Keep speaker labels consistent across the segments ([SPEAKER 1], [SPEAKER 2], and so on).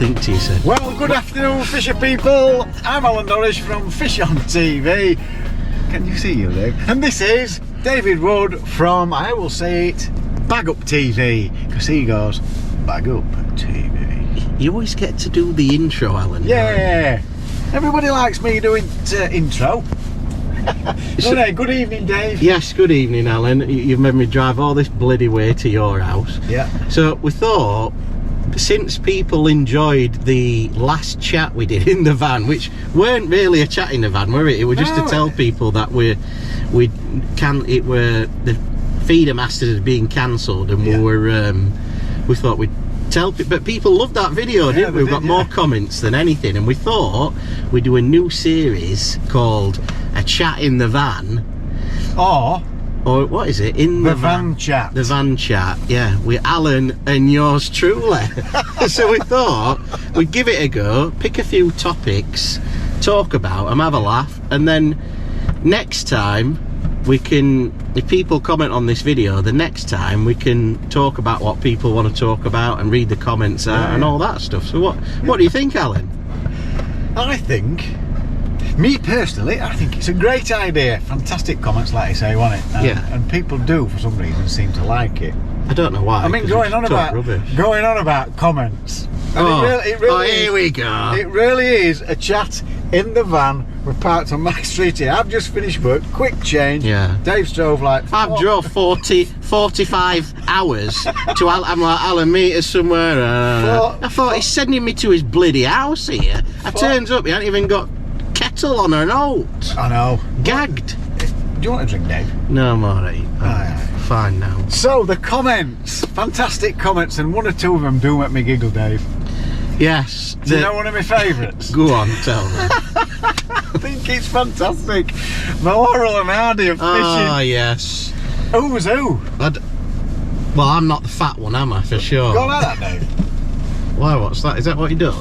[SPEAKER 1] think to yourself?
[SPEAKER 2] Well, good afternoon, Fisher people. I'm Alan Norris from Fishon TV. Can you see you, Dave? And this is David Wood from, I will say it, Baguptv, because he goes, Baguptv.
[SPEAKER 1] You always get to do the intro, Alan.
[SPEAKER 2] Yeah, everybody likes me doing intro. So, hey, good evening, Dave.
[SPEAKER 1] Yes, good evening, Alan. You've made me drive all this bloody way to your house.
[SPEAKER 2] Yeah.
[SPEAKER 1] So we thought, since people enjoyed the last chat we did in the van, which weren't really a chat in the van, were it? It was just to tell people that the feeder masters had been cancelled, and we thought we'd tell people. But people loved that video, didn't we? We've got more comments than anything, and we thought we'd do a new series called A Chat in the Van, or what is it? In the van chat. The van chat, yeah, with Alan and yours truly. So we thought we'd give it a go, pick a few topics, talk about them, have a laugh, and then next time we can, if people comment on this video, the next time we can talk about what people want to talk about and read the comments out and all that stuff. So what do you think, Alan?
[SPEAKER 2] I think, me personally, I think it's a great idea. Fantastic comments, like you say, wasn't it? And people do, for some reason, seem to like it.
[SPEAKER 1] I don't know why.
[SPEAKER 2] I mean, going on about comments. And it really
[SPEAKER 1] here we go.
[SPEAKER 2] It really is a chat in the van. We're parked on my street here. I've just finished work. Quick change.
[SPEAKER 1] Yeah.
[SPEAKER 2] Dave's drove like...
[SPEAKER 1] I've drove 45 hours to I'm like, Alan, meet us somewhere. I thought he's sending me to his bloody house here. I turns up, he hasn't even got kettle on her note.
[SPEAKER 2] I know.
[SPEAKER 1] Gagged.
[SPEAKER 2] Do you want a drink, Dave?
[SPEAKER 1] No, I'm alright. Fine now.
[SPEAKER 2] So, the comments. Fantastic comments, and one or two of them do make me giggle, Dave.
[SPEAKER 1] Yes.
[SPEAKER 2] Do you know one of my favourites?
[SPEAKER 1] Go on, tell me.
[SPEAKER 2] I think it's fantastic. Laurel and Hardy of fishing.
[SPEAKER 1] Oh, yes.
[SPEAKER 2] Who was who?
[SPEAKER 1] Well, I'm not the fat one, am I? For sure.
[SPEAKER 2] Go like that, Dave.
[SPEAKER 1] Why, what's that? Is that what he does?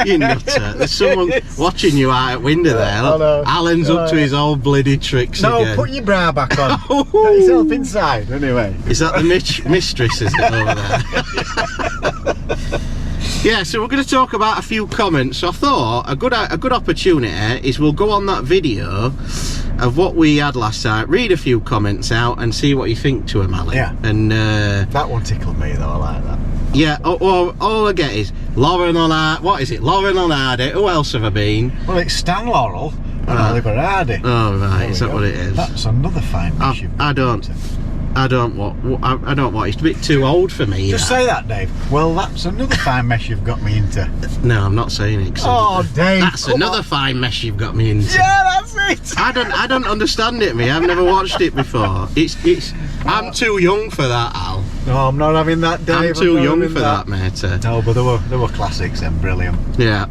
[SPEAKER 1] You nutter. There's someone watching you out at window there. Look, Alan's up to his old bloody tricks again.
[SPEAKER 2] No, put your bra back on. Get yourself inside, anyway.
[SPEAKER 1] Is that the mistress, is it, over there? Yeah, so we're going to talk about a few comments. So I thought a good opportunity is we'll go on that video of what we had last time, read a few comments out and see what you think to them, Alan.
[SPEAKER 2] Yeah.
[SPEAKER 1] And
[SPEAKER 2] that one tickled me though, I like that.
[SPEAKER 1] Yeah, all I get is Lauren on Hardy. What is it? Lauren on Hardy. Who else have I been?
[SPEAKER 2] Well, it's Stan Laurel and Oliver Hardy.
[SPEAKER 1] Oh right, is that what it is?
[SPEAKER 2] That's another fine dish.
[SPEAKER 1] I don't want. It's a bit too old for me.
[SPEAKER 2] Just say that, Dave. Well, that's another fine mess you've got me into.
[SPEAKER 1] No, I'm not saying it.
[SPEAKER 2] Oh, Dave.
[SPEAKER 1] That's another fine mess you've got me into.
[SPEAKER 2] Yeah, that's it.
[SPEAKER 1] I don't understand it, me. I've never watched it before. I'm too young for that, Al.
[SPEAKER 2] No, I'm not having that, Dave.
[SPEAKER 1] I'm too young for that, mate.
[SPEAKER 2] No, but there were classics and brilliant.
[SPEAKER 1] Yeah.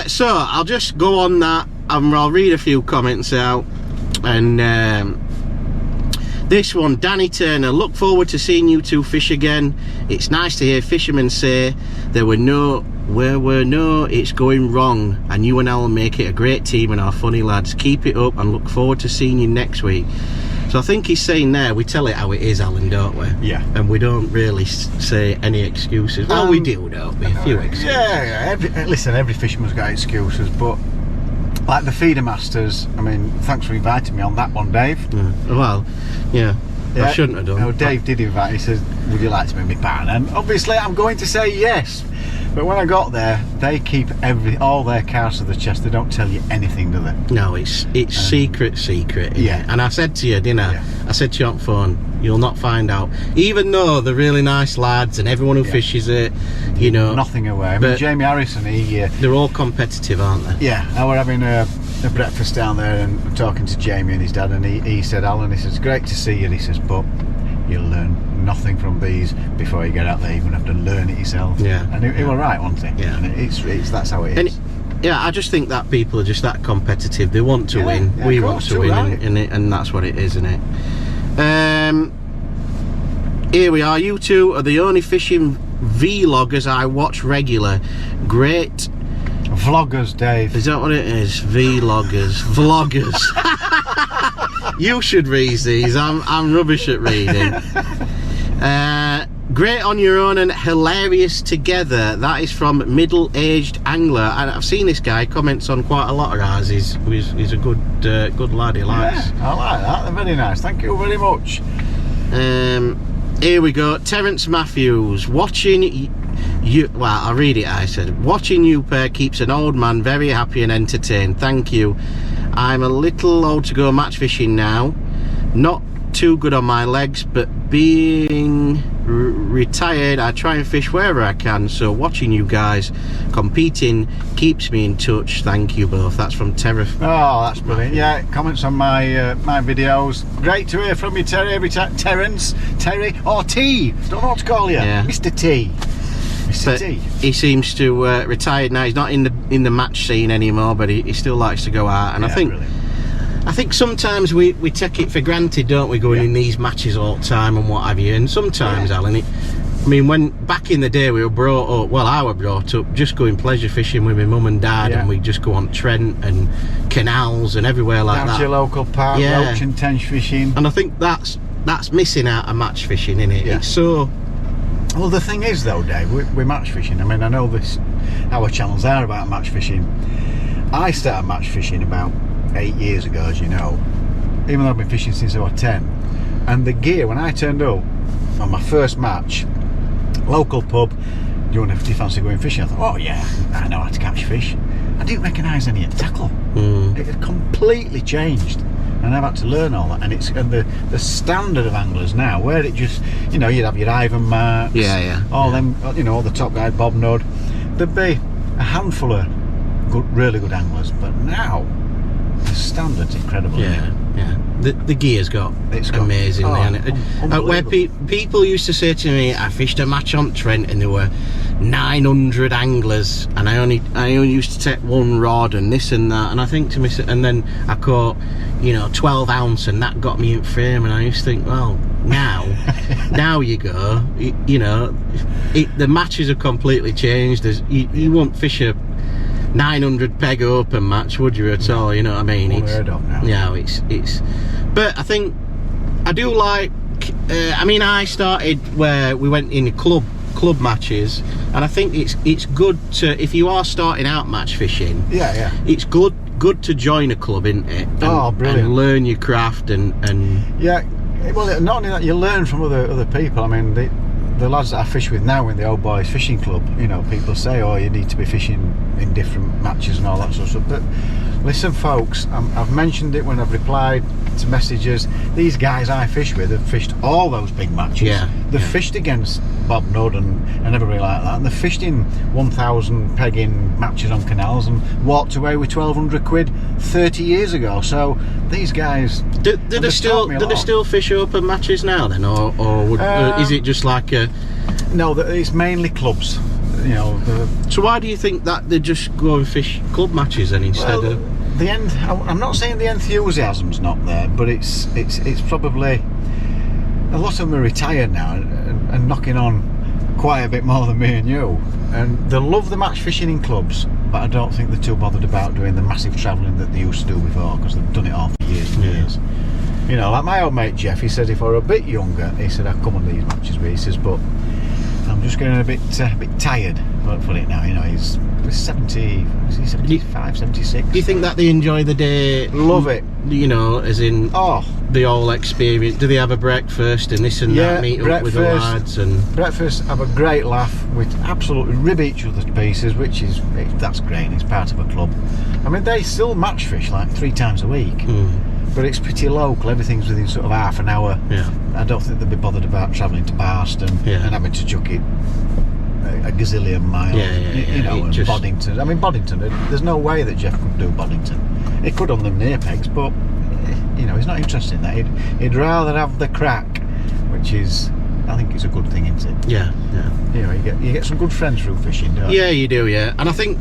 [SPEAKER 1] So I'll just go on that and I'll read a few comments out. And this one, Danny Turner, look forward to seeing you two fish again. It's nice to hear fishermen say where it's going wrong, and you and Alan make it a great team and are funny lads. Keep it up and look forward to seeing you next week. So I think he's saying there, we tell it how it is, Alan, don't we? Yeah. And we don't really say any excuses. Well, we do, don't we? A few excuses.
[SPEAKER 2] Yeah. Listen, every fisherman's got excuses, but like the feeder masters, I mean, thanks for inviting me on that one, Dave.
[SPEAKER 1] Yeah. Well, yeah. I shouldn't have done.
[SPEAKER 2] No, Dave did invite me. He says, would you like to be my partner? And obviously I'm going to say yes. But when I got there, they keep all their cards to the chest. They don't tell you anything, do they? No, it's secret, yeah. And I said to you, didn't I? Yeah. I said to you on the phone, you'll not find out. Even though they're really nice lads and everyone who fishes it, you know. Nothing away. I mean, Jamie Harrison, they're all competitive, aren't they? Yeah. I were having a breakfast down there and talking to Jamie and his dad, and he said, Alan, he says, great to see you. He says, but you'll learn nothing from these before you get out there. You're going to have to learn it yourself. Yeah. And he was right, wasn't he? Yeah. And it's that's how it is. Yeah, I just think that people are just that competitive. They want to win. Yeah, we want to win, right. and that's what it is, isn't it? Here we are. You two are the only fishing vloggers I watch regular. Great. Vloggers, Dave. Is that what it is? Vloggers. Vloggers. You should read these. I'm rubbish at reading.
[SPEAKER 1] Great on your own and hilarious together. That is from Middle-Aged Angler. And I've seen this guy comments on quite a lot of ours. He's a good lad. He likes.
[SPEAKER 2] Yeah, I like that. They're very nice. Thank you very much.
[SPEAKER 1] Here we go. Terence Matthews. Watching you. Well, I'll read it. I said, watching you pair keeps an old man very happy and entertained. Thank you. I'm a little old to go match fishing now. Not too good on my legs, but being retired, I try and fish wherever I can, so watching you guys competing keeps me in touch. Thank you both. That's from Terry.
[SPEAKER 2] Oh, that's brilliant. Yeah, comments on my my videos. Great to hear from you, Terry. Every time, Terence, Terry, or T. Don't know what to call you.
[SPEAKER 1] Yeah.
[SPEAKER 2] Mr. T. Mr. T.
[SPEAKER 1] He seems to retired now. He's not in the match scene anymore, but he still likes to go out. And
[SPEAKER 2] Yeah,
[SPEAKER 1] I think sometimes we take it for granted, don't we, going in these matches all the time and what have you. And sometimes, Alan, I mean, when back in the day we were brought up, well, I was brought up just going pleasure fishing with my mum and dad, and we just go on Trent and canals and everywhere like
[SPEAKER 2] Down
[SPEAKER 1] that.
[SPEAKER 2] to your local park, roach and tench fishing.
[SPEAKER 1] And I think that's missing out of match fishing, isn't it?
[SPEAKER 2] Yeah.
[SPEAKER 1] It's so.
[SPEAKER 2] Well, the thing is, though, Dave, we're match fishing. I mean, I know our channels are about match fishing. I started match fishing about 8 years ago, as you know, even though I've been fishing since I was 10. And the gear, when I turned up on my first match, local pub, do you fancy going fishing? I thought, oh yeah, I know how to catch fish. I didn't recognise any tackle. It had completely changed, and I've had to learn all that. And the standard of anglers now, where it just, you know, you'd have your Ivan marks, all them, you know, all the top guy Bob Nudd. There'd be a handful of really good anglers, but now the standard's incredible.
[SPEAKER 1] The gear's got amazing, where people used to say to me, I fished a match on Trent and there were 900 anglers and I only used to take one rod and this and that, and I think to myself, and then I caught, you know, 12 ounce and that got me in frame, and I used to think, well, now you go, you know, the matches have completely changed. You won't fish a 900 peg open match, would you, at all? You know what I mean?
[SPEAKER 2] Unheard of now.
[SPEAKER 1] Yeah, it's. But I think I do like. I mean, I started where we went in club matches, and I think it's good to, if you are starting out match fishing. It's good to join a club, isn't it? And,
[SPEAKER 2] brilliant.
[SPEAKER 1] And learn your craft and.
[SPEAKER 2] Yeah, well, not only that, you learn from other people. I mean, the lads that I fish with now in the Old Boys Fishing Club, you know, people say, oh, you need to be fishing in different matches and all that sort of stuff. But listen, folks, I've mentioned it when I've replied to messages. These guys I fish with have fished all those big matches. They've fished against Bob Nudd and everybody like that, and they've fished in 1,000 pegging matches on canals and walked away with 1,200 quid 30 years ago. So these guys,
[SPEAKER 1] do they still fish open matches now then, or is it just like a?
[SPEAKER 2] No, it's mainly clubs. You know.
[SPEAKER 1] So why do you think that they just go and fish club matches then instead of?
[SPEAKER 2] I'm not saying the enthusiasm's not there, but it's probably, a lot of them are retired now and knocking on quite a bit more than me and you, and they love the match fishing in clubs, but I don't think they're too bothered about doing the massive travelling that they used to do before, because they've done it all for years and years. You know, like my old mate Jeff, he said if I were a bit younger, he said I'd come on these matches with, he says, but I'm just getting a bit tired for it now. You know, he's 70, is he 75, 76.
[SPEAKER 1] Do you think that they enjoy the day?
[SPEAKER 2] Love it.
[SPEAKER 1] You know, as in the whole experience. Do they have a breakfast and this and that, meet up with the lads? And
[SPEAKER 2] breakfast, have a great laugh, with absolutely rib each other to pieces, that's great. It's part of a club. I mean, they still match fish like 3 times a week. But it's pretty local, everything's within sort of half an hour. I don't think they'd be bothered about travelling to Barston and having to chuck it a gazillion miles, you know, and Boddington. I mean, Boddington, there's no way that Jeff could do Boddington. He could on them near pegs, but, you know, he's not interested in that. He'd rather have the crack, which is, I think it's a good thing, isn't it?
[SPEAKER 1] Yeah.
[SPEAKER 2] You know, you get some good friends through fishing, don't you?
[SPEAKER 1] Yeah, you do, and I think,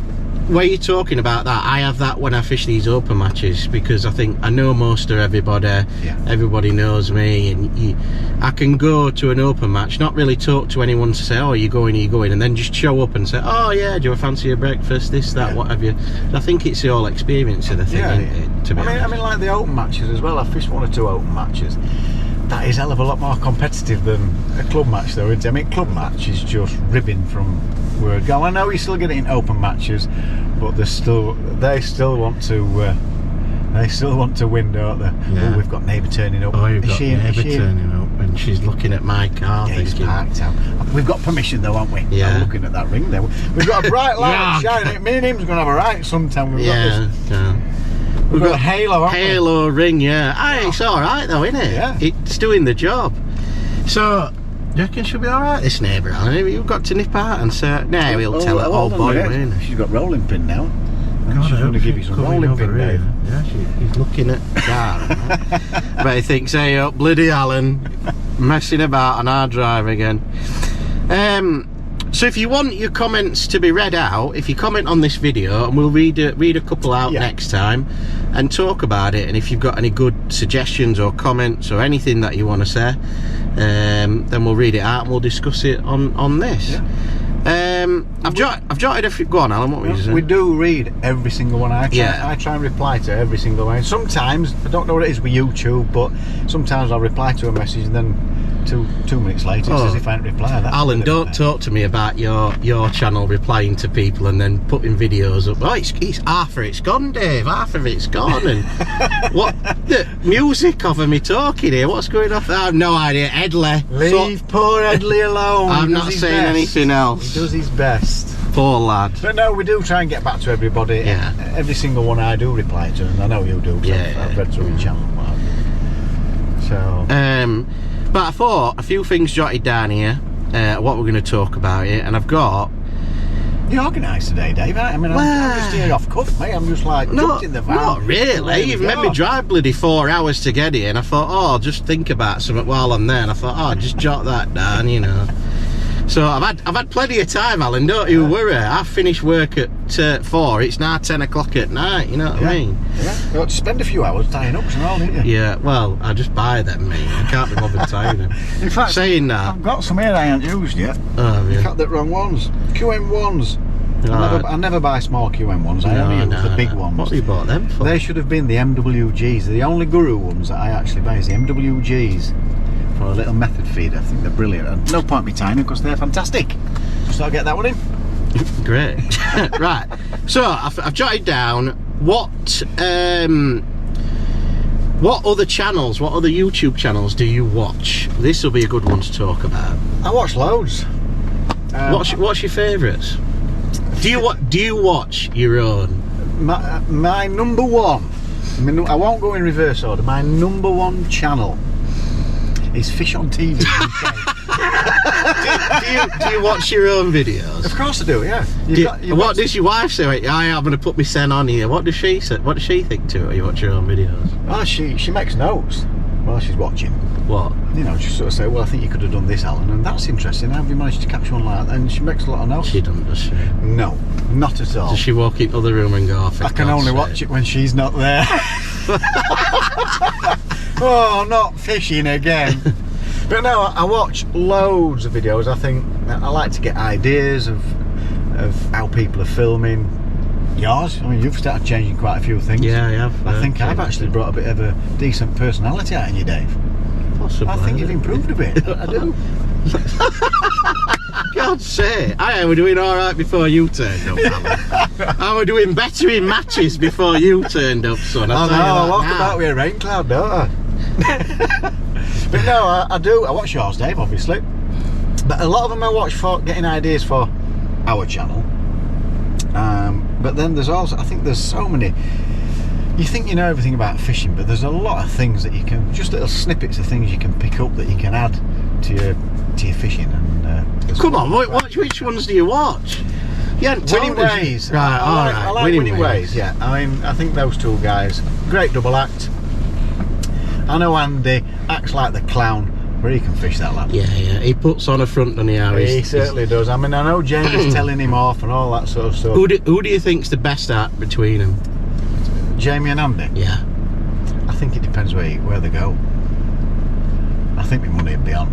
[SPEAKER 1] where you're talking about that, I have that when I fish these open matches, because I think I know most of everybody. Everybody knows me, and I can go to an open match, not really talk to anyone to say, oh, are you going, and then just show up and say, oh yeah, do you fancy a breakfast, this, that, what have you. I think it's the whole experience of the thing, isn't it, to be honest.
[SPEAKER 2] I mean, like the open matches as well, I fished 1 or 2 open matches. That is a hell of a lot more competitive than a club match, though, isn't it? I mean, club match is just ribbing from word go. I know you still get it in open matches, but they still want to win, don't they?
[SPEAKER 1] Yeah.
[SPEAKER 2] Oh, we've got neighbour turning up.
[SPEAKER 1] Oh, you've got neighbour turning up, and she's looking at my car thinking...
[SPEAKER 2] parked out. We've got permission, though, haven't we?
[SPEAKER 1] Yeah.
[SPEAKER 2] I'm looking at that ring there. We've got a bright light shining. Me and him's going to have a right sometime. We've got a halo, haven't we?
[SPEAKER 1] Halo ring, yeah. Aye, it's alright though, isn't it?
[SPEAKER 2] Yeah.
[SPEAKER 1] It's doing the job. So, do you reckon she'll be alright, this neighbour, Alan? You've got to nip out and say, no, we'll tell her, oh boy, we're
[SPEAKER 2] she's got rolling pin now.
[SPEAKER 1] God,
[SPEAKER 2] she's going to give you some rolling pin, Dave.
[SPEAKER 1] Yeah, he's looking at Darren. But he thinks, hey up, bloody Alan, messing about on our drive again. So if you want your comments to be read out, if you comment on this video, and we'll read a couple out next time and talk about it, and if you've got any good suggestions or comments or anything that you want to say, then we'll read it out and we'll discuss it on this. I've jotted a few. Go on, Alan, what were you saying?
[SPEAKER 2] We do read every single one. I try and reply to every single one. Sometimes, I don't know what it is with YouTube, but sometimes I'll reply to a message and then 2 minutes later it's as if I didn't reply.
[SPEAKER 1] Alan, don't talk to me about your channel replying to people and then putting videos up. Oh, it's half of it's gone, Dave, half of it's gone. And what the music of me talking here, what's going on? I have no idea. Edley,
[SPEAKER 2] leave poor Edley alone.
[SPEAKER 1] I'm not saying anything else.
[SPEAKER 2] He does his best.
[SPEAKER 1] Poor lad.
[SPEAKER 2] But no, we do try and get back to everybody.
[SPEAKER 1] Yeah.
[SPEAKER 2] Every single one I do reply to, and I know you do. I've read through your channel. So
[SPEAKER 1] but I thought a few things jotted down here, what we're going to talk about here, and I've got...
[SPEAKER 2] You're organised today, Dave. I mean, I'm just here off cuff, mate. I'm just like jumped in the van.
[SPEAKER 1] Not really. You've made me drive bloody 4 hours to get here, and I thought, oh, I'll just think about something while I'm there, and I thought, oh, just jot that down, you know. So I've had plenty of time, Alan, don't you worry. I finished work at 4, it's now 10 o'clock at night, you know what I mean?
[SPEAKER 2] Yeah, you got to spend a few hours tying up and all, didn't you?
[SPEAKER 1] Yeah, well, I just buy them, mate. I can't be bothered tying them.
[SPEAKER 2] In fact,
[SPEAKER 1] saying that,
[SPEAKER 2] I've got some here I haven't used yet.
[SPEAKER 1] Oh, yeah.
[SPEAKER 2] You got the wrong ones. QM1s. I never buy small QM1s, I only use the big ones.
[SPEAKER 1] What have you bought them for?
[SPEAKER 2] They should have been the MWGs. They're the only Guru ones that I actually buy is the MWGs. For a little method feed. I think they're brilliant, and no point me tying them because they're fantastic. So I'll get that one in.
[SPEAKER 1] Great. Right, so I've jotted down what other channels, what other YouTube channels do you watch? This will be a good one to talk about.
[SPEAKER 2] I watch loads.
[SPEAKER 1] What's your favourites? Do you watch your own?
[SPEAKER 2] My number one, I won't go in reverse order, my number one channel is Fishon TV UK.
[SPEAKER 1] do you watch your own videos?
[SPEAKER 2] Of course I do, yeah.
[SPEAKER 1] What does your wife say? I'm going to put my sen on here. What does she say? What does she think to it when you watch your own videos?
[SPEAKER 2] Oh, she makes notes while she's watching.
[SPEAKER 1] What?
[SPEAKER 2] You know, just sort of say, well, I think you could have done this, Alan, and that's interesting. How have you managed to catch one like that? And she makes a lot of notes.
[SPEAKER 1] She doesn't, does she?
[SPEAKER 2] No, not at all.
[SPEAKER 1] Does she walk into the room and go off?
[SPEAKER 2] I can only watch it when she's not there. Oh, not fishing again. But no, I watch loads of videos. I think I like to get ideas of how people are filming. Yours? I mean, you've started changing quite a few things.
[SPEAKER 1] Yeah, I have.
[SPEAKER 2] I think I've actually brought a bit of a decent personality out in you, Dave.
[SPEAKER 1] Possibly.
[SPEAKER 2] I think you've improved a bit. I do.
[SPEAKER 1] God's sake. I were doing alright before you turned up, Alan. I were doing better in matches before you turned up, son.
[SPEAKER 2] I know, I walk about with a rain cloud, don't I? But no, I do. I watch yours, Dave, obviously. But a lot of them I watch for getting ideas for our channel. But then there's also, I think there's so many. You think you know everything about fishing, but there's a lot of things that you can, just little snippets of things you can pick up that you can add to your fishing. And
[SPEAKER 1] come on, which ones do you watch? Yeah,
[SPEAKER 2] Winning Ways.
[SPEAKER 1] Right,
[SPEAKER 2] I like Winning Ways. Yeah, I mean, I think those two guys, great double act. I know Andy acts like the clown, but he can fish that lad.
[SPEAKER 1] Yeah, he puts on a front, doesn't he?
[SPEAKER 2] He certainly does. I mean, I know Jamie's telling him off and all that sort of stuff.
[SPEAKER 1] Who do you think's the best at between them?
[SPEAKER 2] Jamie and Andy?
[SPEAKER 1] Yeah.
[SPEAKER 2] I think it depends where they go. I think my money would be on.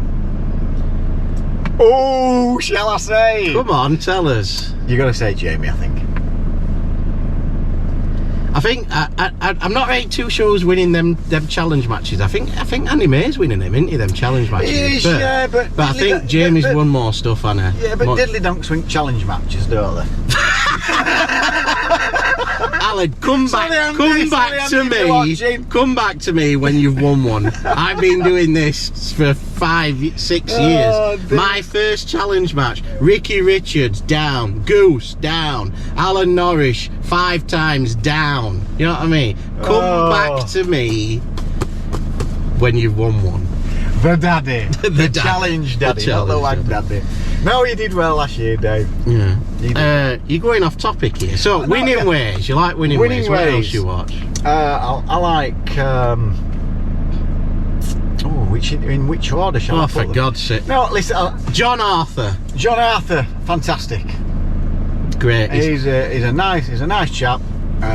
[SPEAKER 2] Oh, shall I say?
[SPEAKER 1] Come on, tell us.
[SPEAKER 2] You got to say Jamie, I think.
[SPEAKER 1] I think I'm not really too sure who's winning them challenge matches. I think Andy May's winning them, isn't he? Them challenge matches.
[SPEAKER 2] He is, but
[SPEAKER 1] I think Jamie's won more stuff, hasn't he?
[SPEAKER 2] Yeah, but Diddley Donks win challenge matches, don't they?
[SPEAKER 1] Alan, come back to me when you've won one. I've been doing this for 5-6 years.
[SPEAKER 2] Dear.
[SPEAKER 1] My first challenge match, Ricky Richards down, Goose down, Alan Norris 5 times down. You know what I mean? Come back to me when you've won one.
[SPEAKER 2] The daddy. the challenge daddy, not the wag daddy. No, you did well last year, Dave.
[SPEAKER 1] Yeah. You're going off topic here. So, winning ways. You like winning ways. What else you watch?
[SPEAKER 2] I like... in which order shall I put them?
[SPEAKER 1] For God's sake.
[SPEAKER 2] No, listen...
[SPEAKER 1] John Arthur.
[SPEAKER 2] John Arthur, fantastic.
[SPEAKER 1] Great.
[SPEAKER 2] He's a nice chap.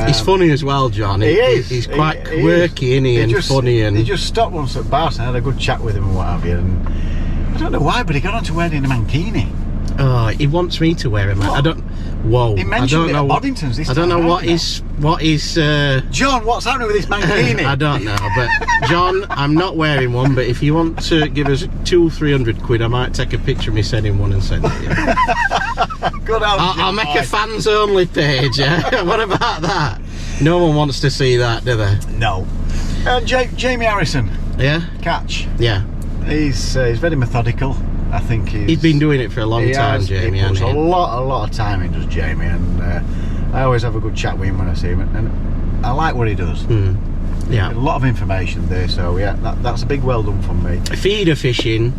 [SPEAKER 1] He's funny as well, John.
[SPEAKER 2] He is.
[SPEAKER 1] He's quite quirky, isn't he? And funny. And
[SPEAKER 2] he just stopped once at Bath and had a good chat with him and what have you. And I don't know why, but he got on to wearing a mankini.
[SPEAKER 1] Oh, he wants me to wear him. I don't. Whoa!
[SPEAKER 2] He mentioned it at Boddington's this time.
[SPEAKER 1] I don't know what is.
[SPEAKER 2] John, what's happening with this mankini?
[SPEAKER 1] I don't know, but John, I'm not wearing one. But if you want to give us 200-300 quid, I might take a picture of me sending one and send it to you.
[SPEAKER 2] Good.
[SPEAKER 1] I'll make a fans only page. Yeah? What about that? No one wants to see that, do they?
[SPEAKER 2] No. Jamie Harrison.
[SPEAKER 1] Yeah.
[SPEAKER 2] Catch.
[SPEAKER 1] Yeah.
[SPEAKER 2] He's very methodical. I think
[SPEAKER 1] he's been doing it for a long time, Jamie.
[SPEAKER 2] He puts a lot of time in, does Jamie, and I always have a good chat with him when I see him, and I like what he does.
[SPEAKER 1] Yeah,
[SPEAKER 2] a lot of information there, so yeah, that's a big well done from me.
[SPEAKER 1] Feeder fishing.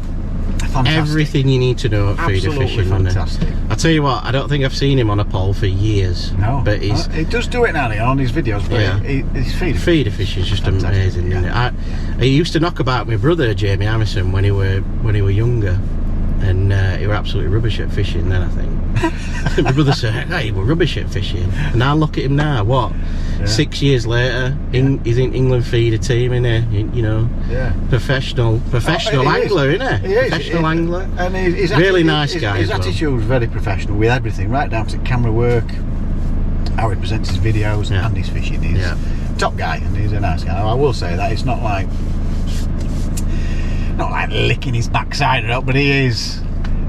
[SPEAKER 1] Fantastic. Everything you need to know at feeder fishing.
[SPEAKER 2] Fantastic.
[SPEAKER 1] I tell you what, I don't think I've seen him on a pole for years.
[SPEAKER 2] No,
[SPEAKER 1] but
[SPEAKER 2] he does do it now on his videos. But yeah, he's feeder fishing is
[SPEAKER 1] just amazing. Yeah. He used to knock about my brother Jamie Harrison when he were younger, and he were absolutely rubbish at fishing then, I think. My brother said, "Hey, we're rubbish at fishing," and now look at him now. What? Yeah. 6 years later, he's in England feeder team, isn't he? You know, professional angler, isn't he? Professional angler,
[SPEAKER 2] and he's
[SPEAKER 1] really nice guy.
[SPEAKER 2] His attitude's very professional with everything, right down to camera work, how he presents his videos, and his fishing. He's top guy, and he's a nice guy. I will say that it's not like licking his backside up, but he's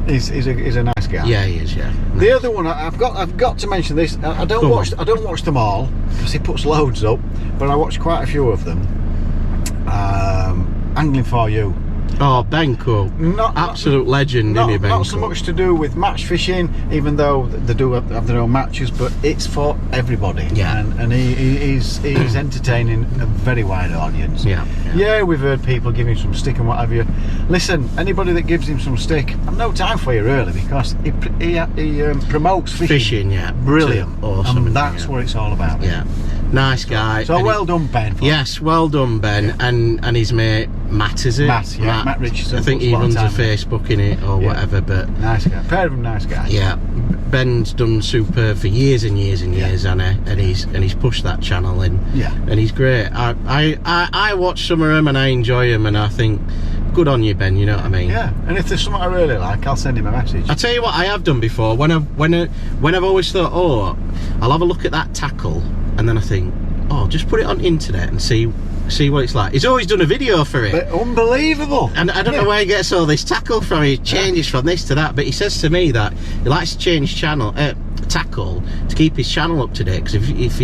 [SPEAKER 2] a nice guy.
[SPEAKER 1] Yeah, he is. Yeah. Nice.
[SPEAKER 2] The other one I've got to mention this. I don't watch them all because he puts loads up, but I watch quite a few of them. Angling for You.
[SPEAKER 1] Oh, Benko. Absolute legend, isn't he, Benko?
[SPEAKER 2] Not so much to do with match fishing, even though they do have their own matches, but it's for everybody. Yeah. And he's entertaining a very wide audience. Yeah, we've heard people giving him some stick and what have you. Listen, anybody that gives him some stick, I've no time for you really, because he promotes fishing. Brilliant.
[SPEAKER 1] Awesome.
[SPEAKER 2] And that's what it's all about.
[SPEAKER 1] Yeah. Nice guy.
[SPEAKER 2] So well done, Ben.
[SPEAKER 1] Yes, well done, Ben. And his mate Matt, is it?
[SPEAKER 2] Matt Richardson.
[SPEAKER 1] I think he runs a Facebook in it or whatever. But
[SPEAKER 2] nice guy. Pair of them nice guys.
[SPEAKER 1] Yeah. Ben's done super for years and years and years, and he's pushed that channel in. Yeah. And he's great. I watch some of them and I enjoy them, and I think good on you, Ben. You know what I mean?
[SPEAKER 2] Yeah. And if there's something I really like, I'll send him a message.
[SPEAKER 1] I tell you what, I have done before when I've always thought, oh, I'll have a look at that tackle, and then I think, oh, just put it on internet and see what it's like. He's always done a video for it.
[SPEAKER 2] But unbelievable.
[SPEAKER 1] And I don't know where he gets all this tackle from. He changes from this to that, but he says to me that he likes to change tackle to keep his channel up to date, because if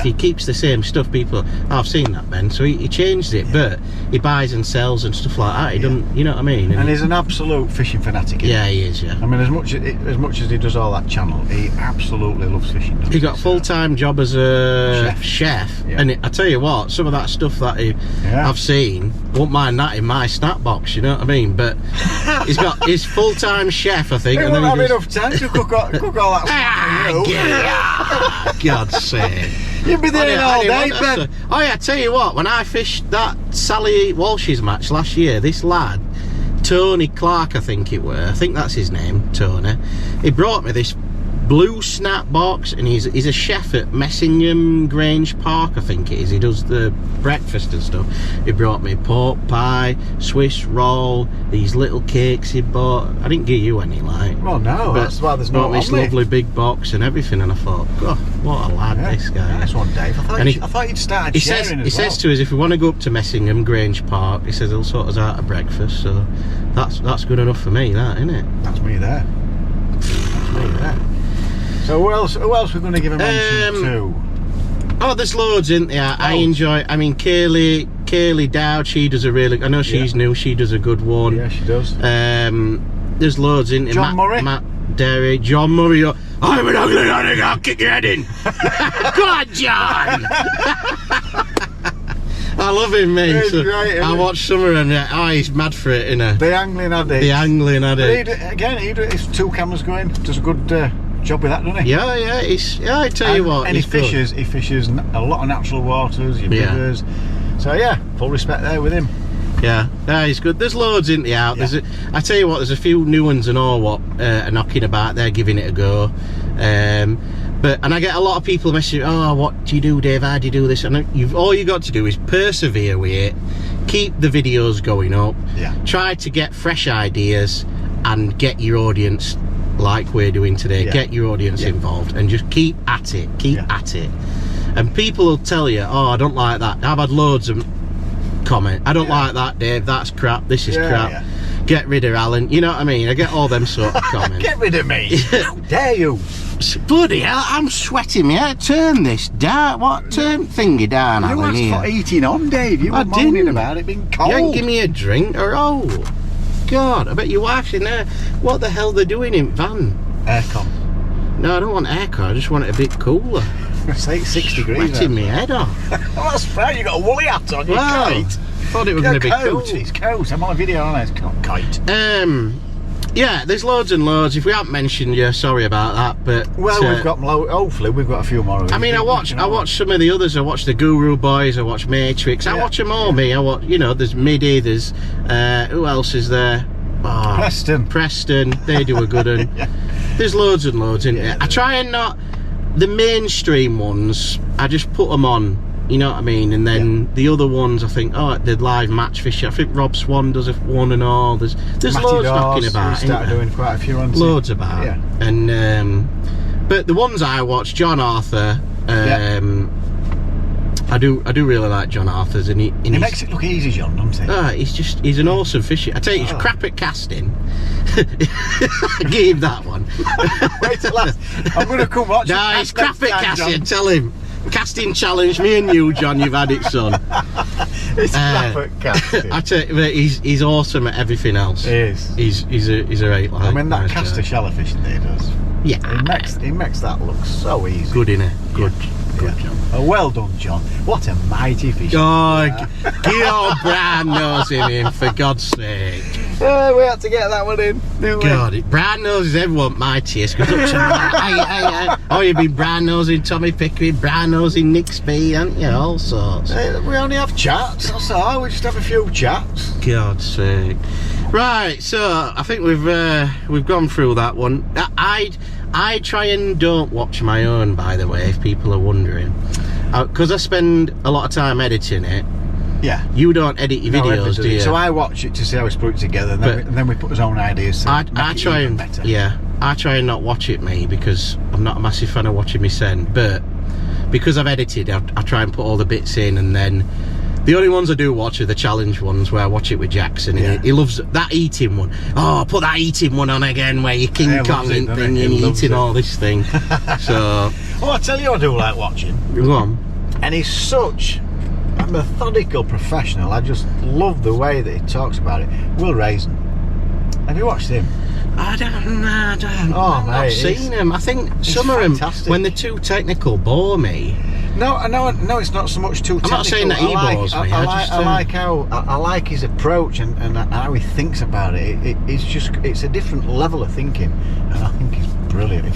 [SPEAKER 1] he keeps the same stuff, people, I've seen that, Ben, so he changed it, but he buys and sells and stuff like that. He doesn't, you know what I mean?
[SPEAKER 2] And he's an absolute fishing fanatic.
[SPEAKER 1] Yeah, he is. Yeah.
[SPEAKER 2] I mean, as much as he does all that channel, he absolutely loves fishing.
[SPEAKER 1] He got a full-time job as a chef. And I tell you what, some of that stuff that I've seen, won't mind that in my snack box, you know what I mean? But he's got his full-time chef, I think.
[SPEAKER 2] He won't have enough time to cook all that stuff for you.
[SPEAKER 1] God's sake.
[SPEAKER 2] You'll be there all day, Ben.
[SPEAKER 1] Oh yeah, I tell you what, when I fished that Sally Walsh's match last year, this lad, Tony Clark, I think that's his name, Tony, he brought me this blue snap box, and he's a chef at Messingham Grange Park, I think it is. He does the breakfast and stuff. He brought me pork pie, Swiss roll, these little cakes he bought. I didn't give you any, like.
[SPEAKER 2] Well, no,
[SPEAKER 1] but
[SPEAKER 2] that's why there's no.
[SPEAKER 1] Brought me this lovely big box and everything, and I thought, God, what a lad this guy.
[SPEAKER 2] Nice one, Dave. I thought you'd started sharing
[SPEAKER 1] He says to us, if we want to go up to Messingham Grange Park, he says he'll sort us out a breakfast. So that's good enough for me, that, isn't it?
[SPEAKER 2] That's me there. That's me there. So who else we're going to give a mention to?
[SPEAKER 1] Oh, there's loads, isn't there?
[SPEAKER 2] Oh.
[SPEAKER 1] I enjoy. I mean, Kaylee Dowd, she does a really. I know she's new. She does a good one.
[SPEAKER 2] Yeah, she does.
[SPEAKER 1] There's loads, isn't there?
[SPEAKER 2] John Murray.
[SPEAKER 1] Matt Derry, John Murray. I'm an ugly lad. I'll kick your head in. Go on, John. I love him, mate.
[SPEAKER 2] He's great,
[SPEAKER 1] I watched Summer and he's mad for it, innit?
[SPEAKER 2] The angling addict.
[SPEAKER 1] The angling addict.
[SPEAKER 2] He's 2 cameras going. Does a good job with that, doesn't he?
[SPEAKER 1] Yeah. I tell you what.
[SPEAKER 2] And he fishes a lot of natural waters, your rivers. So yeah, full respect there with him.
[SPEAKER 1] Yeah, he's good. There's loads in the out.
[SPEAKER 2] Yeah.
[SPEAKER 1] I tell you what, there's a few new ones and all what are knocking about. They're giving it a go. And I get a lot of people messaging, oh, what do you do, Dave? How do you do this? And all you got to do is persevere with it, keep the videos going up, try to get fresh ideas and get your audience, like we're doing today, get your audience involved and just keep at it, at it. And people will tell you, oh, I don't like that. I've had loads of comment. I don't like that, Dave. That's crap. This is crap. Get rid of Alan. You know what I mean? I get all them sort of comments.
[SPEAKER 2] Get rid of me. How dare you?
[SPEAKER 1] Bloody hell, I'm sweating me out. Turn this down. Turn thingy down,
[SPEAKER 2] You
[SPEAKER 1] Alan,
[SPEAKER 2] asked
[SPEAKER 1] here.
[SPEAKER 2] for eating on, Dave. You were moaning about it being cold.
[SPEAKER 1] You ain't give me a drink or God, I bet your wife's in there. What the hell they're doing in van?
[SPEAKER 2] Aircon.
[SPEAKER 1] No, I don't want aircon. I just want it a bit cooler.
[SPEAKER 2] It's 6 degrees.
[SPEAKER 1] Sweating me head off.
[SPEAKER 2] Well, that's right. You got a woolly hat on. You're kite.
[SPEAKER 1] Thought it was going to be cool.
[SPEAKER 2] It's coat. I'm on a video on it. It's not kite.
[SPEAKER 1] Yeah, there's loads and loads. If we haven't mentioned you, sorry about that. But
[SPEAKER 2] we've got hopefully we've got a few more.
[SPEAKER 1] I mean, I watch some of the others. I watch the Guru Boys. I watch Matrix. I watch them all. Me. I watch. There's Midi. There's who else is there? Oh, Preston. They do a good one. There's loads and loads in there. I try and not the mainstream ones. I just put them on. You know what I mean? And then the other ones, I think, the live match fishing. I think Rob Swan does one and all. There's loads knocking about.
[SPEAKER 2] We started doing quite a few ones.
[SPEAKER 1] Loads about. Yeah. And but the ones I watch, John Arthur. I do really like John Arthur's, and he
[SPEAKER 2] makes it look easy, John, doesn't he?
[SPEAKER 1] He's an awesome fisher. I tell you, he's crap at casting. Give him that one.
[SPEAKER 2] Wait till last. I'm going to come watch.
[SPEAKER 1] No, he's crap at casting. Tell him. Casting challenge, me and you, John. You've had it, son.
[SPEAKER 2] He's crap at casting.
[SPEAKER 1] I tell you, he's awesome at everything else.
[SPEAKER 2] He is.
[SPEAKER 1] He's a right lad.
[SPEAKER 2] I mean, that caster shallow fishing that he does.
[SPEAKER 1] Yeah.
[SPEAKER 2] He makes that look so easy.
[SPEAKER 1] Good, innit? Good. Good, John.
[SPEAKER 2] Oh, well done, John. What a mighty fish.
[SPEAKER 1] Oh, get old Brian nose in, for God's sake.
[SPEAKER 2] We had to get that one in, didn't we?
[SPEAKER 1] God, brown noses, everyone mightiest. Oh, you've been brown nosing Tommy Pickering, brown nosing Nick Speed, haven't you? All sorts.
[SPEAKER 2] We only have chats, that's all. We just have a few chats.
[SPEAKER 1] God's sake. Right, so I think we've gone through that one. I try and don't watch my own, by the way, if people are wondering, because I spend a lot of time editing it. Yeah. You don't edit your videos, do you?
[SPEAKER 2] So I watch it to see how it's put together, and then we put his own ideas. So
[SPEAKER 1] I try and better. Yeah, I try and not watch it, me, because I'm not a massive fan of watching me send. But because I've edited, I try and put all the bits in, and then the only ones I do watch are the challenge ones, where I watch it with Jackson. And he loves that eating one. Oh, put that eating one on again, where you're King Kong thing and eating all this thing. So.
[SPEAKER 2] Oh, I tell you, I do like watching.
[SPEAKER 1] Go on.
[SPEAKER 2] And he's such a methodical professional. I just love the way that he talks about it. Will Raisin. Have you watched him?
[SPEAKER 1] I don't.
[SPEAKER 2] Oh,
[SPEAKER 1] I've not seen him. I think some of them, when they're too technical, bore me.
[SPEAKER 2] No, it's not so much too technical.
[SPEAKER 1] I'm not saying that he bores me.
[SPEAKER 2] I like his approach and how he thinks about it. It's a different level of thinking, and I think he's brilliant.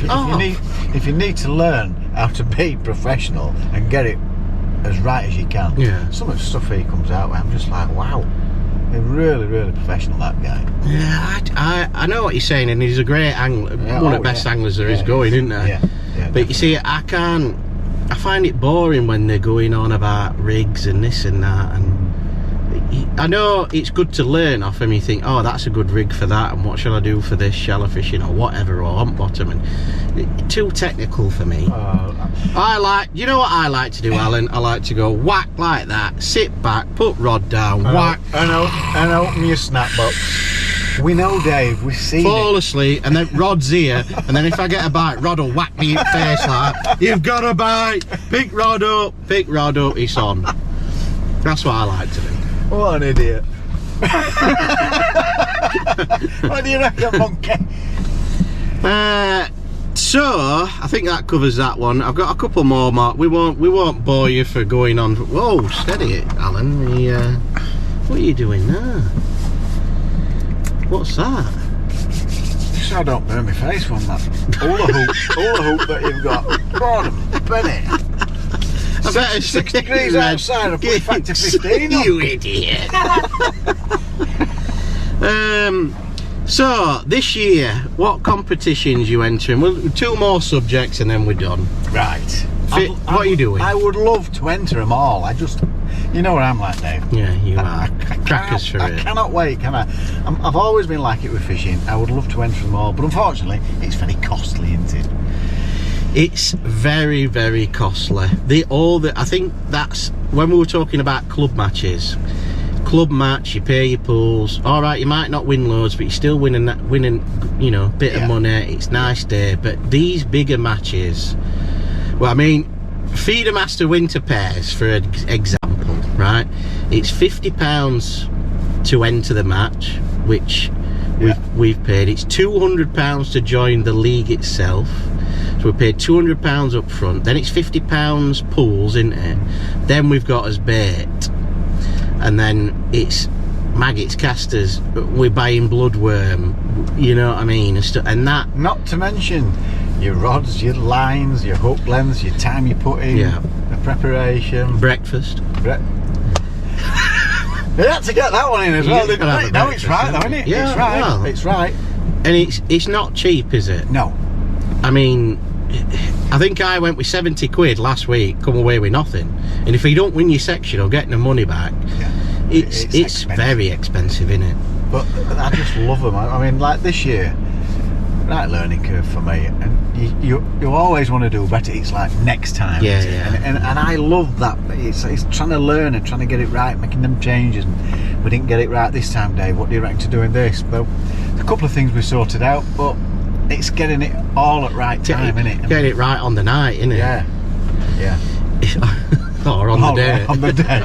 [SPEAKER 2] If you need to learn how to be professional and get it as right as you can, some of the stuff he comes out with, I'm just like, wow. Really highly professional, that guy.
[SPEAKER 1] Yeah, I know what you're saying, and he's a great angler, one of the best anglers there is going, isn't there?
[SPEAKER 2] Yeah,
[SPEAKER 1] but
[SPEAKER 2] definitely.
[SPEAKER 1] you see, I find it boring when they're going on about rigs and this and that, and I know it's good to learn off him. You think, oh, that's a good rig for that, and what shall I do for this, shallow fishing or whatever, or hump bottom, and too technical for me. You know what I like to do, Alan? I like to go whack like that, sit back, put rod down, whack,
[SPEAKER 2] and open your snap box. We know, Dave, we've seen
[SPEAKER 1] fall asleep, and then rod's here, and then if I get a bite, rod will whack me in the face like, you've got a bite, pick rod up, it's on. That's what I like to do.
[SPEAKER 2] What an idiot. What do you reckon, monkey?
[SPEAKER 1] So I think that covers that one. I've got a couple more, Mark. We won't bore you for going on. Whoa, steady it, Alan. What are you doing there? What's that?
[SPEAKER 2] Just so I don't burn my face on that hula hoop that you've got. God, Benny.
[SPEAKER 1] I better
[SPEAKER 2] 6 degrees outside, I put it factor 15 on.
[SPEAKER 1] You idiot. So this year, what competitions you entering? Well, 2 more subjects and then we're done.
[SPEAKER 2] Right.
[SPEAKER 1] What are you doing?
[SPEAKER 2] I would love to enter them all. You know where I'm like, Dave.
[SPEAKER 1] Yeah, you are. Crackers for it.
[SPEAKER 2] I cannot wait, can I? I've always been like it with fishing. I would love to enter them all, but unfortunately, it's very costly, isn't it?
[SPEAKER 1] It's very, very costly. I think that's when we were talking about club matches. Club match, you pay your pools. All right, you might not win loads, but you're still winning, bit of money. It's nice day. But these bigger matches, well, I mean, Feeder Master Winter Pairs, for example, right? It's £50 to enter the match, which we've paid. It's £200 to join the league itself. So we paid £200 up front, then it's £50 pools, isn't it? Then we've got as bait, and then it's maggots, casters, we're buying bloodworm, you know what I mean, and that. Not
[SPEAKER 2] to mention your rods, your lines, your hook lengths, your time you put in, the preparation.
[SPEAKER 1] Breakfast.
[SPEAKER 2] They had to get that one in as well, didn't they? No, it's right though, isn't it?
[SPEAKER 1] Yeah,
[SPEAKER 2] it's right,
[SPEAKER 1] well,
[SPEAKER 2] it's right.
[SPEAKER 1] And it's not cheap, is it?
[SPEAKER 2] No.
[SPEAKER 1] I mean, I think I went with 70 quid last week, come away with nothing. And if you don't win your section or get the money back, it's very expensive, isn't it?
[SPEAKER 2] But I just love them. I mean, like this year, right learning curve for me, and you always want to do better. It's like next time. And I love that. It's trying to learn and trying to get it right, making them changes. And we didn't get it right this time, Dave. What do you reckon to doing this? Well, a couple of things we sorted out, but it's getting it all at right time, isn't it?
[SPEAKER 1] Getting it right on the night, isn't it?
[SPEAKER 2] Yeah.
[SPEAKER 1] Or on the day.
[SPEAKER 2] On the day.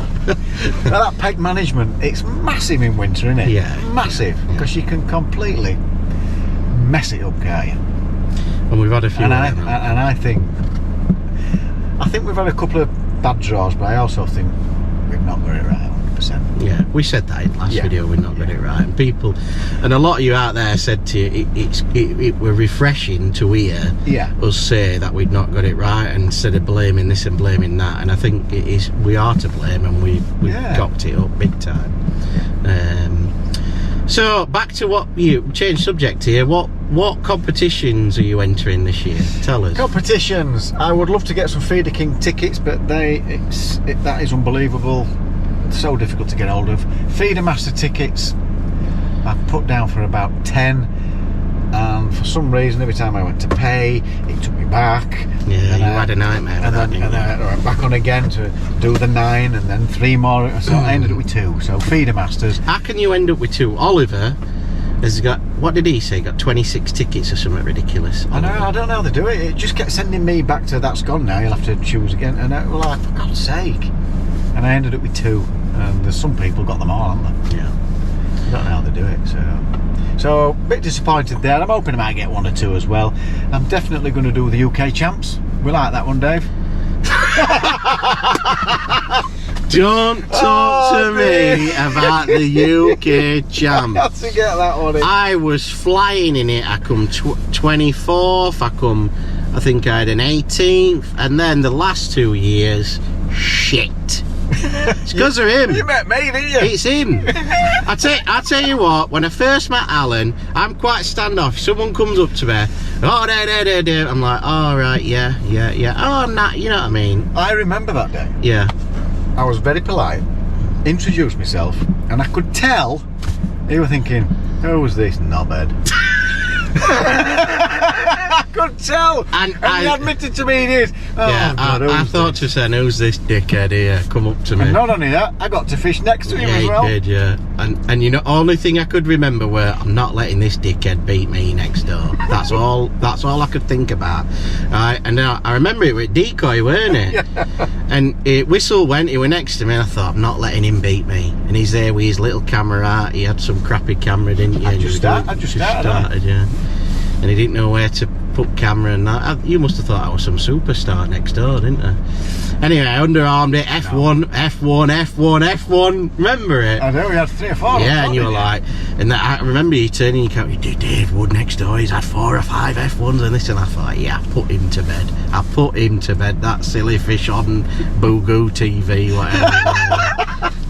[SPEAKER 2] Now, that peg management, it's massive in winter, isn't it?
[SPEAKER 1] Yeah.
[SPEAKER 2] Massive, because you can completely mess it up, can't you?
[SPEAKER 1] And we've had a few.
[SPEAKER 2] I think we've had a couple of bad draws, but I also think we've not got it right 100%.
[SPEAKER 1] Yeah, we said that in the last video, we've not got it right. And a lot of you out there said to you, it were refreshing to hear us say that we'd not got it right, instead of blaming this and blaming that. And I think we are to blame, and we've cocked it up big time. So back to what you changed subject here. What competitions are you entering this year? Tell us.
[SPEAKER 2] Competitions. I would love to get some Feeder King tickets, but that is unbelievable. So difficult to get hold of. Feeder Master tickets I've put down for about 10, and for some reason every time I went to pay it took me back.
[SPEAKER 1] Yeah, you had a nightmare with that,
[SPEAKER 2] and then I went back on again to do the 9, and then 3 more, so I ended up with 2. So Feeder Masters.
[SPEAKER 1] How can you end up with 2? Oliver has got, what did he say, got 26 tickets or something ridiculous?
[SPEAKER 2] I don't know how they do it. It just kept sending me back to that's gone now, you'll have to choose again, and I was like, for God's sake. And I ended up with 2, and there's some people got them all, haven't they?
[SPEAKER 1] Yeah.
[SPEAKER 2] I don't know how they do it, so a bit disappointed there. I'm hoping I might get 1 or 2 as well. I'm definitely going to do the UK champs. We like that one, Dave.
[SPEAKER 1] Don't talk to me about the UK champs.
[SPEAKER 2] I had to get that one in.
[SPEAKER 1] I was flying in it. I come 24th. I think I had an 18th, and then the last 2 years, shit. It's because of him.
[SPEAKER 2] You met me, didn't you?
[SPEAKER 1] It's him. I tell you what, when I first met Alan, I'm quite standoff. Someone comes up to me, oh, there. I'm like, oh, right, yeah. Oh, nah, you know what I mean?
[SPEAKER 2] I remember that day.
[SPEAKER 1] Yeah.
[SPEAKER 2] I was very polite, introduced myself, and I could tell he was thinking, who's this knobhead? I could tell, and he admitted to me he did. Oh,
[SPEAKER 1] yeah,
[SPEAKER 2] God,
[SPEAKER 1] I thought to say, who's this dickhead here? Come up to me.
[SPEAKER 2] And not only that, I got to fish next to him as well.
[SPEAKER 1] Yeah, he did, yeah. And you know, only thing I could remember were, I'm not letting this dickhead beat me next door. That's all I could think about. And I remember it was decoy, weren't it?
[SPEAKER 2] Yeah.
[SPEAKER 1] And whistle went, he were next to me, and I thought, I'm not letting him beat me. And he's there with his little camera out. He had some crappy camera, didn't you?
[SPEAKER 2] I just started,
[SPEAKER 1] yeah. And he didn't know where to put camera and that. You must have thought I was some superstar next door, didn't you? Anyway, I underarmed it, F1. Remember it?
[SPEAKER 2] I know, we had 3 or 4.
[SPEAKER 1] Yeah, and you were like, and I remember you turning your camera, Dave Wood next door, he's had 4 or 5 F1s and this, and I thought, yeah, I put him to bed. That silly Fishon, Baguptv, whatever.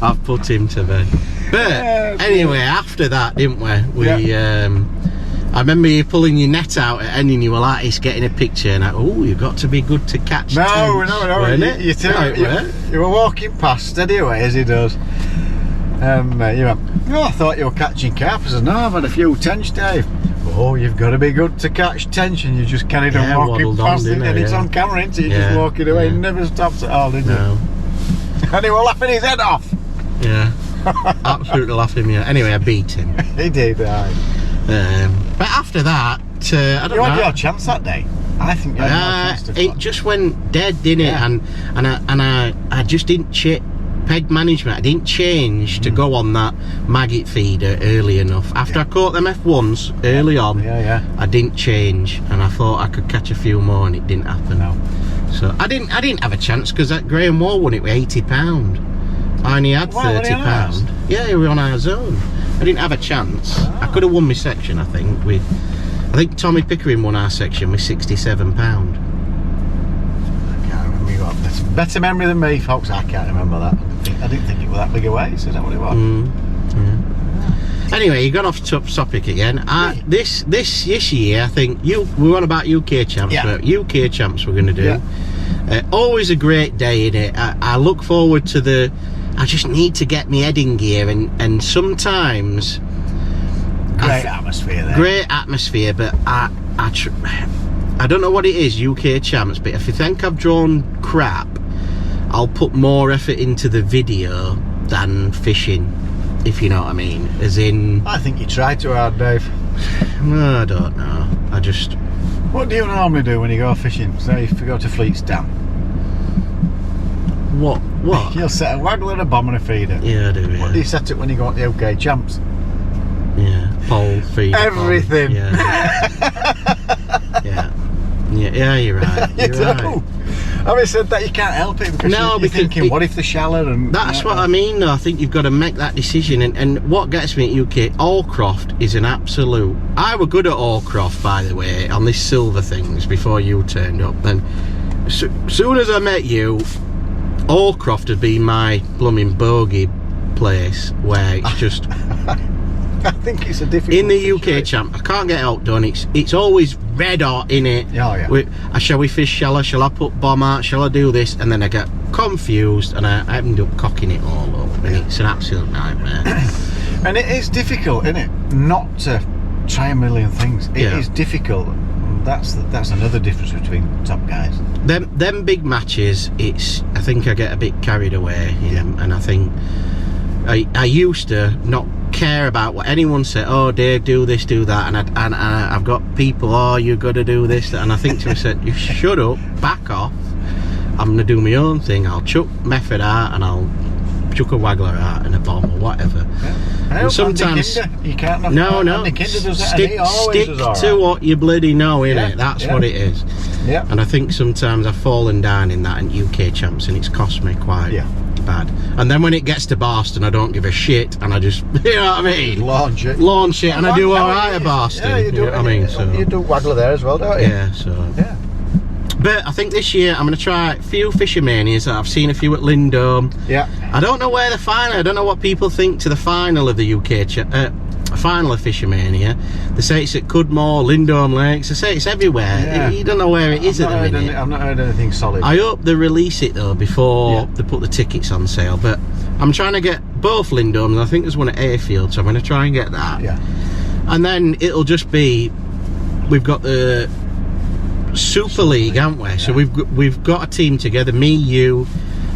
[SPEAKER 1] I've put him to bed. But anyway, after that, didn't we? I remember you pulling your net out at end and you were like, it's getting a picture, and you've got to be good to catch tench,
[SPEAKER 2] No, you were walking past steady away as he does. You went, I thought you were catching carp. I said, no, I've had a few tench, Dave. Oh, you've got to be good to catch tench, and you just carried on walking past it, and it's on camera, isn't it? You're just walking away, and never stops at all, did you? No. And he was laughing his head off.
[SPEAKER 1] Yeah, absolutely laughing me out. Anyway, I beat him.
[SPEAKER 2] He did,
[SPEAKER 1] but after that, I don't know.
[SPEAKER 2] You had your chance that day. I think you had your chance to
[SPEAKER 1] it just went dead, didn't it? And I just didn't peg management. I didn't change to go on that maggot feeder early enough. After I caught them F1s early on, I didn't change, and I thought I could catch a few more, and it didn't happen.
[SPEAKER 2] No.
[SPEAKER 1] So I didn't have a chance because that Graham Wall won it with £80. I only had £30. Yeah, we were on our zone. I didn't have a chance. I could have won my section, I think. I think Tommy Pickering won our section with £67.
[SPEAKER 2] I can't remember. You got better memory than me, folks. I can't remember that. I didn't think it was that big a way. Is that what it was?
[SPEAKER 1] Anyway, you got off topic again. This year, I think we were on about UK champs.
[SPEAKER 2] Yeah.
[SPEAKER 1] UK champs we're going to do. Yeah. Always a great day in it. I look forward to I just need to get my head in gear, and sometimes
[SPEAKER 2] great atmosphere there.
[SPEAKER 1] Great atmosphere, but I don't know what it is, UK champs, but if you think I've drawn crap, I'll put more effort into the video than fishing, if you know what I mean. As in,
[SPEAKER 2] I think you tried too hard, Dave.
[SPEAKER 1] No, I don't know.
[SPEAKER 2] What do you normally do when you go fishing? Say if you go to Fleet's Dam.
[SPEAKER 1] What?
[SPEAKER 2] You'll set a waggle and a bomb and a feeder.
[SPEAKER 1] Yeah, I do, yeah.
[SPEAKER 2] What do you set it when you go to the UK champs?
[SPEAKER 1] Yeah, pole, feeder,
[SPEAKER 2] everything.
[SPEAKER 1] Pole. Yeah, you're right.
[SPEAKER 2] You do.
[SPEAKER 1] Right.
[SPEAKER 2] Having said that, you can't help it because you're thinking, what if they're shallow? And
[SPEAKER 1] that's what I mean, though. I think you've got to make that decision. And what gets me at UK, Allcroft is an absolute... I were good at Allcroft, by the way, on this silver things before you turned up. And soon as I met you, Allcroft had been my blooming bogey place where it's just...
[SPEAKER 2] I think it's a difficult
[SPEAKER 1] in the UK champ. I can't get outdone. It's always red hot in it.
[SPEAKER 2] Yeah.
[SPEAKER 1] Shall we fish shallow? Shall I put bomb out? Shall I do this? And then I get confused and I end up cocking it all up. And it's an absolute nightmare.
[SPEAKER 2] And it is difficult, isn't it? Not to try a million things. It is difficult. That's another difference between top guys.
[SPEAKER 1] Them big matches. I think I get a bit carried away. And I think I used to not care about what anyone said. Oh, Dave, do this, do that, and I've got people. Oh, you got to do this, and I think to myself, you shut up, back off. I'm gonna do my own thing. I'll chuck method out, and I'll chuck a waggler out and a bomb or whatever.
[SPEAKER 2] Yeah.
[SPEAKER 1] And sometimes
[SPEAKER 2] you can't.
[SPEAKER 1] No. Stick to what you bloody know, innit? That's what it is.
[SPEAKER 2] Yeah.
[SPEAKER 1] And I think sometimes I've fallen down in that in UK champs, and it's cost me quite bad. And then when it gets to Barston, I don't give a shit, and I just, you know what I mean? Launch it, and I do alright at Barston.
[SPEAKER 2] Yeah, you do.
[SPEAKER 1] You know what I mean? So
[SPEAKER 2] you do waggler there as well, don't you?
[SPEAKER 1] Yeah. So.
[SPEAKER 2] Yeah.
[SPEAKER 1] But I think this year I'm going to try a few Fishomanias. I've seen a few at Lindome.
[SPEAKER 2] Yeah.
[SPEAKER 1] I don't know where the final. I don't know what people think to the final of the UK final of Fishomania. They say it's at Cudmore, Lindome Lakes. They say it's everywhere.
[SPEAKER 2] Yeah.
[SPEAKER 1] You don't know where it is at the minute.
[SPEAKER 2] I've not heard anything solid.
[SPEAKER 1] I hope they release it though before they put the tickets on sale. But I'm trying to get both Lindome, and I think there's one at Ayfield, so I'm going to try and get that.
[SPEAKER 2] Yeah.
[SPEAKER 1] And then it'll just be, we've got the Super League, haven't we? Yeah. So we've got a team together. Me, you,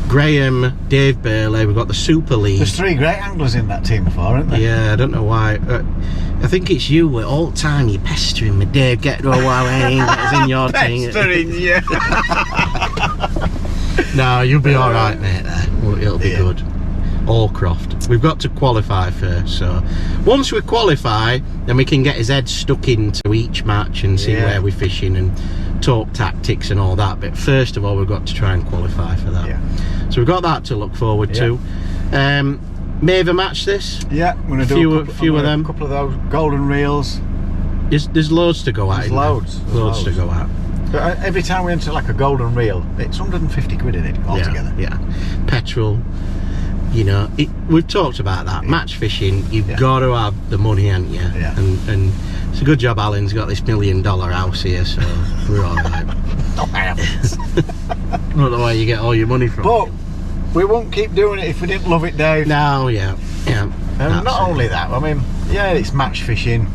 [SPEAKER 1] Graham, Dave Burley. We've got the Super League.
[SPEAKER 2] There's 3 great anglers in that team before, aren't there?
[SPEAKER 1] Yeah, I don't know why. I think it's you all the time. You're pestering me, Dave. Get to a Wowing. It's in your team.
[SPEAKER 2] Pestering you.
[SPEAKER 1] No, you'll be all right, mate. There, it'll be good. Allcroft. We've got to qualify first. So once we qualify, then we can get his head stuck into each match and see where we're fishing and talk tactics and all that. But first of all, we've got to try and qualify for that.
[SPEAKER 2] Yeah.
[SPEAKER 1] So we've got that to look forward to. May have a match this.
[SPEAKER 2] Yeah, I'm going to do
[SPEAKER 1] a few of them.
[SPEAKER 2] A couple of those golden reels.
[SPEAKER 1] There's loads to go at.
[SPEAKER 2] There's loads
[SPEAKER 1] to go at.
[SPEAKER 2] But every time we enter like a golden reel, it's 150 quid in it altogether.
[SPEAKER 1] Yeah. Petrol. You know, we've talked about that. Match fishing, you've got to have the money, haven't you?
[SPEAKER 2] Yeah.
[SPEAKER 1] And it's a good job Alan's got this $1 million house here, so we're all right.
[SPEAKER 2] No, I haven't.
[SPEAKER 1] I don't know where you get all your money from.
[SPEAKER 2] But we won't keep doing it if we didn't love it, Dave.
[SPEAKER 1] No, yeah.
[SPEAKER 2] And not only that, I mean, yeah, it's match fishing,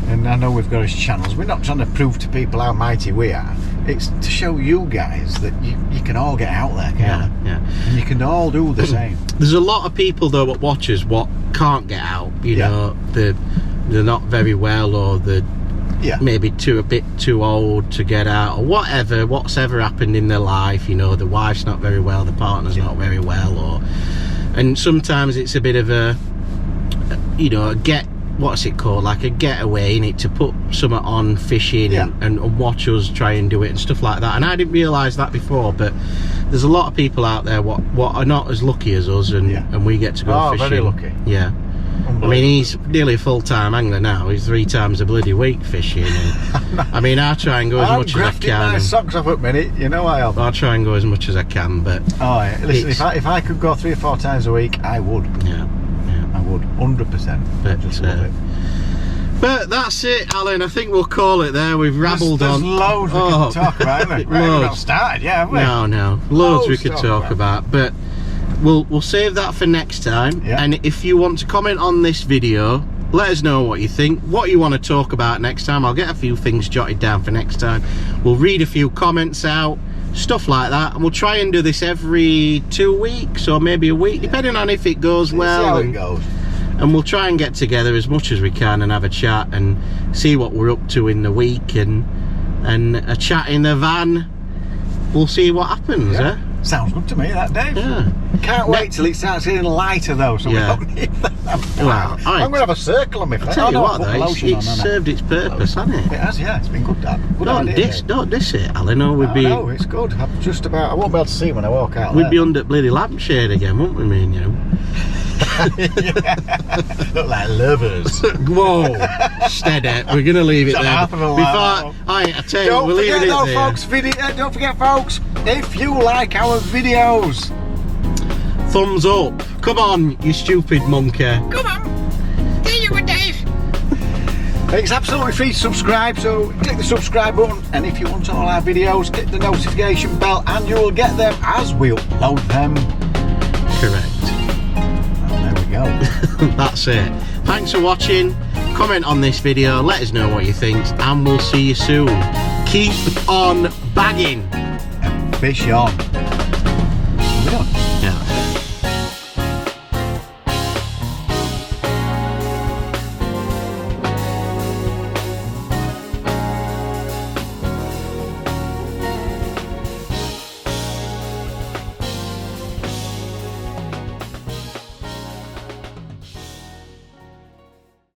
[SPEAKER 2] and I know we've got his channels. We're not trying to prove to people how mighty we are. It's to show you guys that you can all get out there, can't you?
[SPEAKER 1] Yeah.
[SPEAKER 2] And you can all do the same.
[SPEAKER 1] There's a lot of people though that watch us what can't get out. You know, they're not very well, or they're maybe a bit too old to get out, or what's ever happened in their life. You know, the wife's not very well, the partner's not very well, and sometimes it's a bit of a, you know, what's it called, like a getaway in it, to put something on fishing and watch us try and do it and stuff like that. And I didn't realise that before, but there's a lot of people out there what are not as lucky as us, and we get to go fishing.
[SPEAKER 2] Very lucky.
[SPEAKER 1] Yeah. I mean, he's nearly a full-time angler now. He's 3 times a bloody week fishing. And, I mean, I try and go as much as I can.
[SPEAKER 2] My socks off at minute, you know I am.
[SPEAKER 1] I'll try and go as much as I can, but
[SPEAKER 2] listen, if I could go 3 or 4 times a week, I would.
[SPEAKER 1] Yeah.
[SPEAKER 2] I would, 100%. I just love it.
[SPEAKER 1] But that's it, Alan. I think we'll call it there. We've rabbled on.
[SPEAKER 2] There's loads we can talk about, haven't we? We've not started yet, have we?
[SPEAKER 1] No. Loads we could talk about. But we'll save that for next time. And if you want to comment on this video, let us know what you think, what you want to talk about next time. I'll get a few things jotted down for next time. We'll read a few comments out, stuff like that, and we'll try and do this every 2 weeks or maybe a week, depending on if it goes well.
[SPEAKER 2] See how it goes.
[SPEAKER 1] And we'll try and get together as much as we can and have a chat and see what we're up to in the week, and a chat in the van. We'll see what happens.
[SPEAKER 2] Sounds good to me, that, Dave.
[SPEAKER 1] Yeah.
[SPEAKER 2] Can't wait till it starts getting lighter though, so we don't need that.
[SPEAKER 1] Well,
[SPEAKER 2] I'm going to have a circle on my face.
[SPEAKER 1] I'll tell you what though, it's served its purpose, hasn't it?
[SPEAKER 2] It has, yeah. It's been good, that. Good idea,
[SPEAKER 1] don't diss it, Alan, or we'd be...
[SPEAKER 2] No, it's good. I won't be able to see when I walk out.
[SPEAKER 1] We'd be under bloody lampshade again, wouldn't we, me and you?
[SPEAKER 2] Look like lovers.
[SPEAKER 1] Whoa, steady. We're going to leave it there. I tell you, we're leaving it there.
[SPEAKER 2] Folks, don't forget, folks, if you like our videos,
[SPEAKER 1] thumbs up. Come on, you stupid monkey.
[SPEAKER 2] Come on. There you go, Dave. It's absolutely free to subscribe, so click the subscribe button, and if you want all our videos, click the notification bell and you will get them as we upload them.
[SPEAKER 1] Correct.
[SPEAKER 2] And there we go.
[SPEAKER 1] That's it. Thanks for watching. Comment on this video, let us know what you think, and we'll see you soon. Keep on bagging
[SPEAKER 2] and fish on.